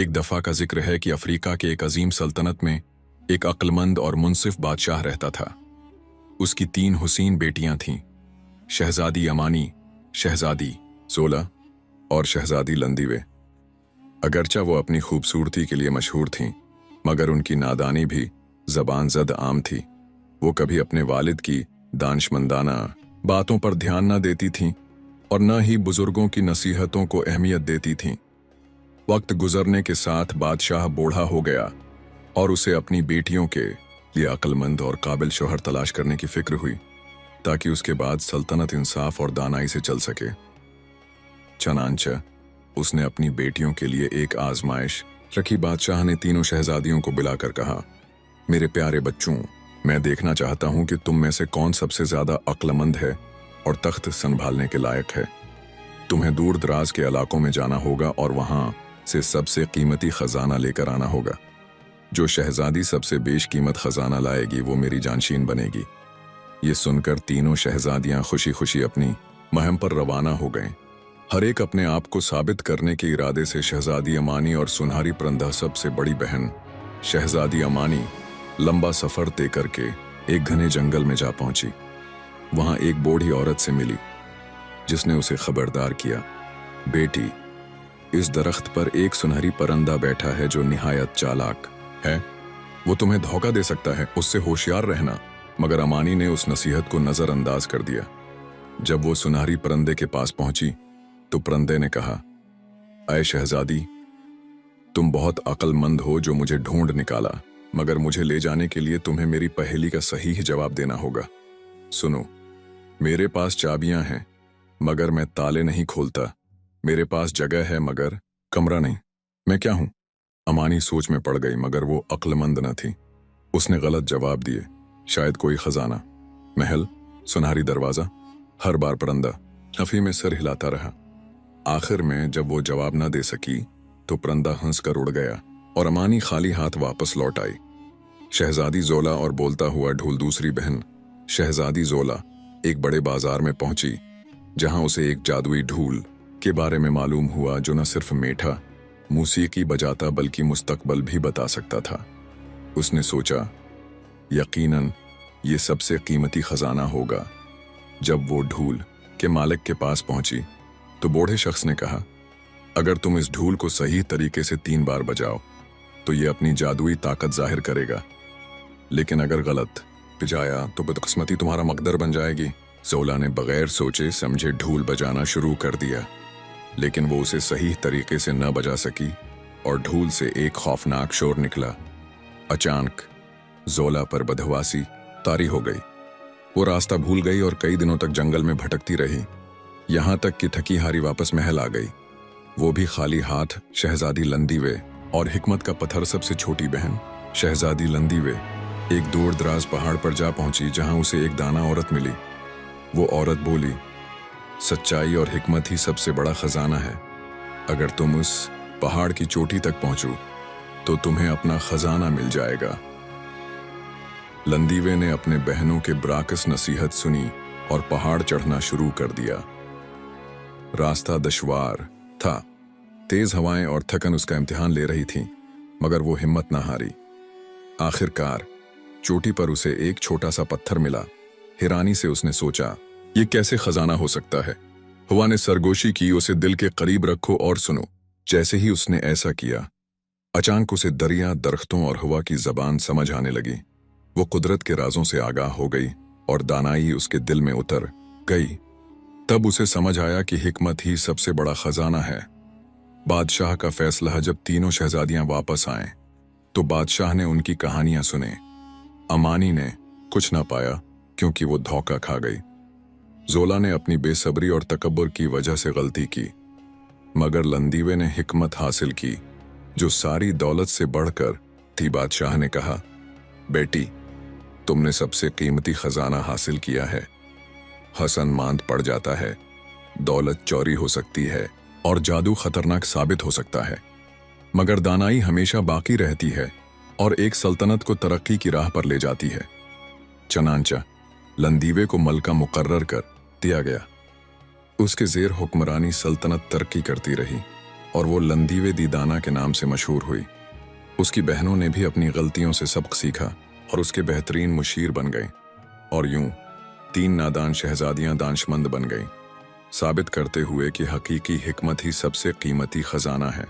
एक दफा का जिक्र है कि अफ्रीका के एक अजीम सल्तनत में एक अक्लमंद और मुनसिफ बादशाह रहता था। उसकी 3 हुसीन बेटियां थीं, शहजादी अमानी, शहजादी ज़ोला और शहजादी लंदीवे। अगरचा वो अपनी खूबसूरती के लिए मशहूर थीं, मगर उनकी नादानी भी ज़बान ज़द आम थी। वो कभी अपने वालिद की दानिशमंदाना बातों पर ध्यान न देती थीं और न ही बुजुर्गों की नसीहतों को अहमियत देती थीं। वक्त गुजरने के साथ बादशाह बूढ़ा हो गया और उसे अपनी बेटियों के लिए अक्लमंद और काबिल शोहर तलाश करने की फिक्र हुई, ताकि उसके बाद सल्तनत इंसाफ और दानाई से चल सके। चनांचा उसने अपनी बेटियों के लिए एक आजमाइश रखी। बादशाह ने तीनों शहजादियों को बुलाकर कहा, मेरे प्यारे बच्चों, मैं देखना चाहता हूं कि तुम में से कौन सबसे ज्यादा अक्लमंद है और तख्त संभालने के लायक है। तुम्हें दूर दराज के इलाकों में जाना होगा और वहां से सबसे कीमती खजाना लेकर आना होगा। जो शहजादी सबसे बेशकीमत खजाना लाएगी वो मेरी जानशीन बनेगी। ये सुनकर तीनों शहजादियां खुशी खुशी अपनी मुहिम पर रवाना हो गईं। हर एक अपने आप को साबित करने के इरादे से। शहजादी अमानी और सुनहरी परंदा सबसे बड़ी बहन शहजादी अमानी लंबा सफर तय करके एक घने जंगल में जा पहुंची। वहां एक बूढ़ी औरत से मिली, जिसने उसे खबरदार किया, बेटी, इस दरख्त पर एक सुनहरी परंदा बैठा है जो निहायत चालाक है। वो तुम्हें धोखा दे सकता है, उससे होशियार रहना। मगर अमानी ने उस नसीहत को नजरअंदाज कर दिया। जब वो सुनहरी परंदे के पास पहुंची तो परंदे ने कहा, ऐ शहजादी, तुम बहुत अक्लमंद हो जो मुझे ढूंढ निकाला, मगर मुझे ले जाने के लिए तुम्हें मेरी पहेली का सही जवाब देना होगा। सुनो, मेरे पास चाबियां हैं मगर मैं ताले नहीं खोलता। मेरे पास जगह है मगर कमरा नहीं। मैं क्या हूं? अमानी सोच में पड़ गई, मगर वो अक्लमंद न थी। उसने गलत जवाब दिए। शायद कोई खजाना, महल, सुनहरी दरवाजा। हर बार परंदा नफी में सर हिलाता रहा। आखिर में जब वो जवाब न दे सकी तो परंदा हंसकर उड़ गया और अमानी खाली हाथ वापस लौट आई। शहजादी ज़ोला और बोलता हुआ ढूल दूसरी बहन शहजादी ज़ोला एक बड़े बाजार में पहुंची, जहां उसे एक जादुई ढूल के बारे में मालूम हुआ जो न सिर्फ मीठा मौसीकी बजाता बल्कि मुस्तकबल भी बता सकता था। उसने सोचा, यकीनन ये सबसे कीमती खजाना होगा। जब वो ढूल के मालिक के पास पहुंची तो बूढ़े शख्स ने कहा, अगर तुम इस ढूल को सही तरीके से 3 बार बजाओ तो ये अपनी जादुई ताकत जाहिर करेगा, लेकिन अगर गलत बजाया तो बदकिस्मती तुम्हारा मकदर बन जाएगी। ज़ोला ने बगैर सोचे समझे ढूल बजाना शुरू कर दिया, लेकिन वो उसे सही तरीके से न बजा सकी और ढूल से एक खौफनाक शोर निकला। अचानक ज़ोला पर बदहवासी तारी हो गई। वो रास्ता भूल गई और कई दिनों तक जंगल में भटकती रही, यहां तक कि थकी हारी वापस महल आ गई, वो भी खाली हाथ। शहजादी लंदीवे और हिकमत का पत्थर सबसे छोटी बहन शहजादी लंदीवे एक दूर दराज पहाड़ पर जा पहुंची, जहां उसे एक दाना औरत मिली। वो औरत बोली, सच्चाई और हिकमत ही सबसे बड़ा खजाना है। अगर तुम उस पहाड़ की चोटी तक पहुंचो तो तुम्हें अपना खजाना मिल जाएगा। लंदीवे ने अपने बहनों के ब्राकस नसीहत सुनी और पहाड़ चढ़ना शुरू कर दिया। रास्ता दुश्वार था, तेज हवाएं और थकन उसका इम्तिहान ले रही थीं, मगर वो हिम्मत न हारी। आखिरकार चोटी पर उसे एक छोटा सा पत्थर मिला। हैरानी से उसने सोचा, ये कैसे खजाना हो सकता है? हवा ने सरगोशी की, उसे दिल के करीब रखो और सुनो। जैसे ही उसने ऐसा किया, अचानक उसे दरिया, दरख्तों और हवा की जबान समझ आने लगी। वो कुदरत के राजों से आगाह हो गई और दानाई उसके दिल में उतर गई। तब उसे समझ आया कि हिकमत ही सबसे बड़ा खजाना है। बादशाह का फैसला। जब तीनों शहजादियां वापस आए तो बादशाह ने उनकी कहानियां सुने। अमानी ने कुछ ना पाया क्योंकि वो धोखा खा गई। ज़ोला ने अपनी बेसब्री और तकब्बुर की वजह से गलती की, मगर लंदीवे ने हिकमत हासिल की जो सारी दौलत से बढ़कर थी। बादशाह ने कहा, बेटी, तुमने सबसे कीमती खजाना हासिल किया है। हसन मांद पड़ जाता है, दौलत चोरी हो सकती है और जादू खतरनाक साबित हो सकता है, मगर दानाई हमेशा बाकी रहती है और एक सल्तनत को तरक्की की राह पर ले जाती है। चनांचा लंदीवे को मलका मुकर्रर कर दिया गया। उसके जेर हुक्मरानी सल्तनत तरक्की करती रही। और वो लंदीवे दीदाना के नाम से मशहूर हुई। उसकी बहनों ने भी अपनी गलतियों से सबक सीखा और उसके बेहतरीन मुशीर बन गए, और यूं 3 नादान शहजादियां दानशमंद बन गईं, साबित करते हुए कि हकीकी हिकमत ही सबसे कीमती खजाना है।